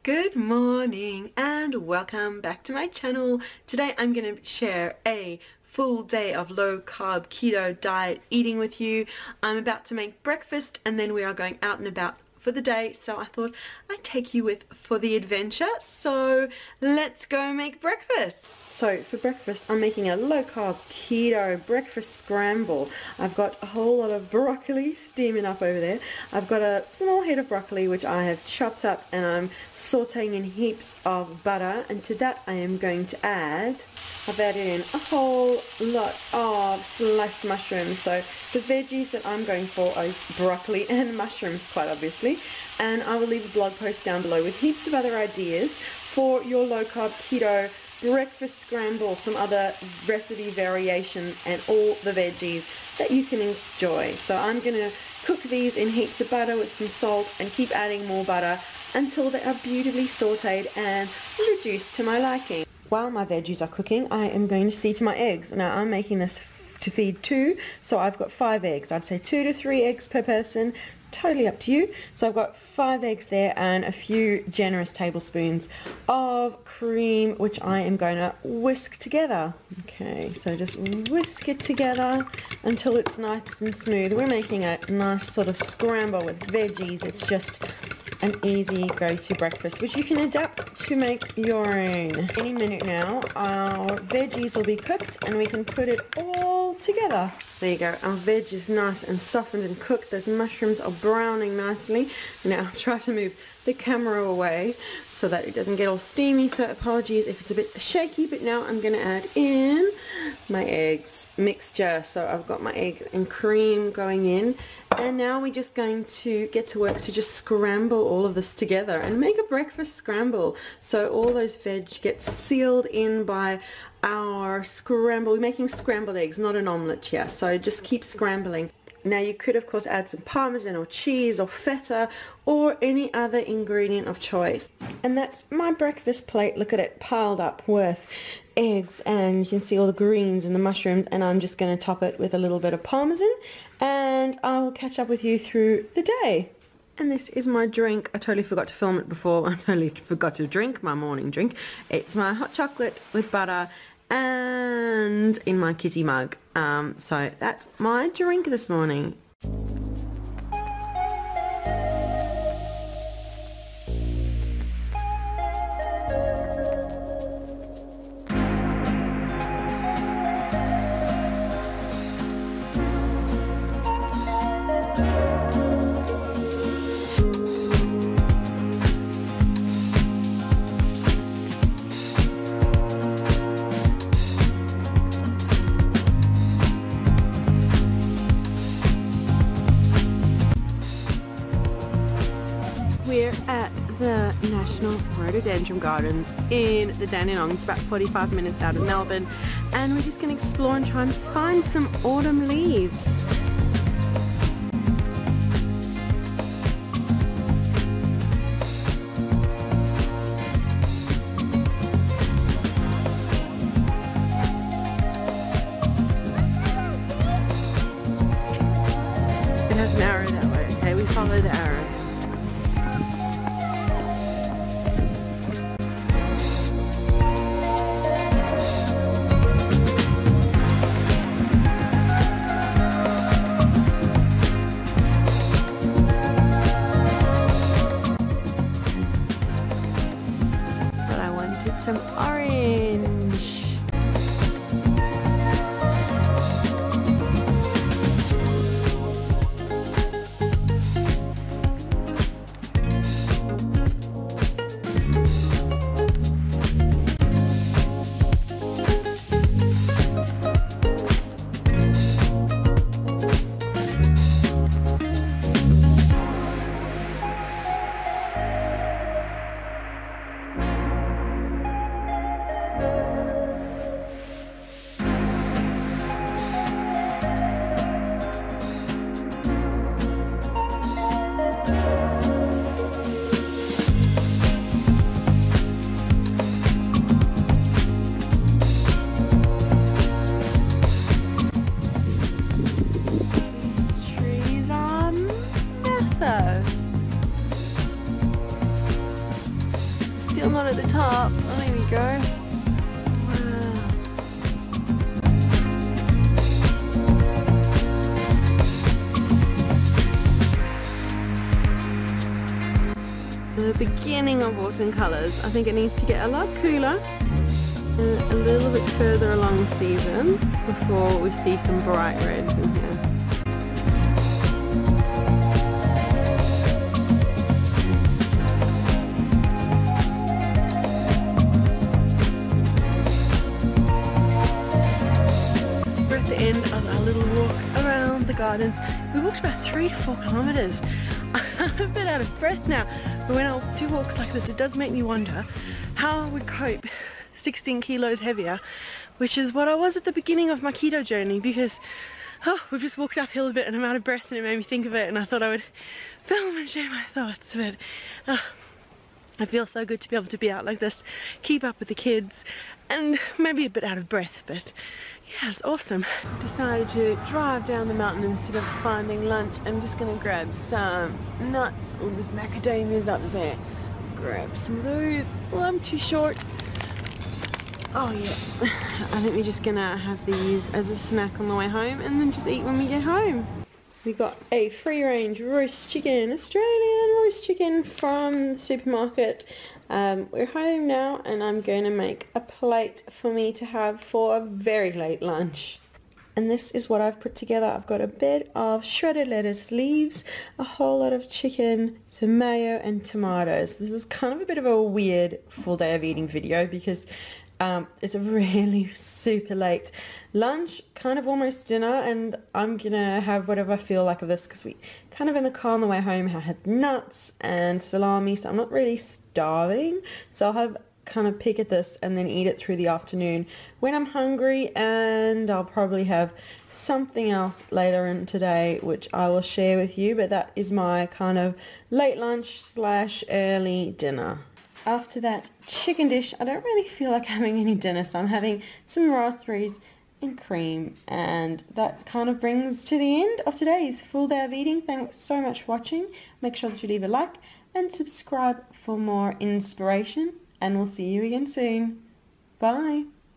Good morning and welcome back to my channel. Today I'm going to share a full day of low carb keto diet eating with you. I'm about to make breakfast and then we are going out and about for the day, so I thought I'd take you with for the adventure. So let's go make breakfast. So for breakfast I'm making a low carb keto breakfast scramble. I've got a whole lot of broccoli steaming up over there. I've got a small head of broccoli which I have chopped up and I'm sauteing in heaps of butter, and to that I am going to add, I've added in a whole lot of sliced mushrooms. So the veggies that I'm going for are broccoli and mushrooms, quite obviously, and I will leave a blog post down below with heaps of other ideas for your low carb keto breakfast scramble, some other recipe variations and all the veggies that you can enjoy. So I'm going to cook these in heaps of butter with some salt and keep adding more butter until they are beautifully sauteed and reduced to my liking. While my veggies are cooking, I am going to see to my eggs. Now I'm making this to feed 2, so I've got 5 eggs. I'd say 2 to 3 eggs per person, totally up to you. So I've got 5 eggs there and a few generous tablespoons of cream, which I am going to whisk together. Okay, so just whisk it together until it's nice and smooth. We're making a nice sort of scramble with veggies. It's just an easy go-to breakfast, which you can adapt to make your own. Any minute now, our veggies will be cooked and we can put it all together. There you go, our veg is nice and softened and cooked. Those mushrooms are browning nicely. Now try to move the camera away so that it doesn't get all steamy, so apologies if it's a bit shaky, but now I'm going to add in my eggs mixture. So I've got my egg and cream going in, and now we're just going to get to work to just scramble all of this together and make a breakfast scramble. So all those veg get sealed in by our scramble. We're making scrambled eggs, not an omelette here, so just keep scrambling. Now you could of course add some parmesan or cheese or feta or any other ingredient of choice. And that's my breakfast plate. Look at it, piled up with eggs, and you can see all the greens and the mushrooms, and I'm just going to top it with a little bit of parmesan, and I'll catch up with you through the day. And this is my drink. I totally forgot to film it before. I totally forgot to drink my morning drink. It's my hot chocolate with butter and in my kitty mug. So that's my drink this morning. We're at the National Rhododendron Gardens in the Dandenong. It's about 45 minutes out of Melbourne, and we're just going to explore and try and find some autumn leaves. It has an arrow that way, okay? We follow the arrow. Some orange. still not at the top. Oh, there we go. The beginning of autumn colours. I think it needs to get a lot cooler and a little bit further along the season before we see some bright reds in here. We're at the end of our little walk around the gardens. We walked about 3 to 4 kilometres. I'm a bit out of breath now, but when I do walks like this, it does make me wonder how I would cope 16 kilos heavier, which is what I was at the beginning of my keto journey, because we just walked uphill a bit and I'm out of breath, and it made me think of it, and I thought I would film and share my thoughts. But I feel so good to be able to be out like this, keep up with the kids, and maybe a bit out of breath, but yeah, it's awesome. Decided to drive down the mountain instead of finding lunch. I'm just gonna grab some nuts. Oh, there's macadamias up there. Grab some of those. Well, I'm too short. Oh yeah, I think we're just gonna have these as a snack on the way home and then just eat when we get home. We got a free range roast chicken, Australian roast chicken from the supermarket. We're home now and I'm going to make a plate for me to have for a very late lunch. And this is what I've put together. I've got a bed of shredded lettuce leaves, a whole lot of chicken, some mayo and tomatoes. This is kind of a bit of a weird full day of eating video because it's a really super late lunch, kind of almost dinner, and I'm gonna have whatever I feel like of this because we kind of in the car on the way home I had nuts and salami, so I'm not really starving, so I'll have kind of pick at this and then eat it through the afternoon when I'm hungry, and I'll probably have something else later in today which I will share with you, but that is my kind of late lunch slash early dinner. After that chicken dish, I don't really feel like having any dinner, so I'm having some raspberries and cream, and that kind of brings to the end of today's full day of eating. Thanks so much for watching. Make sure that you leave a like and subscribe for more inspiration, and we'll see you again soon. Bye.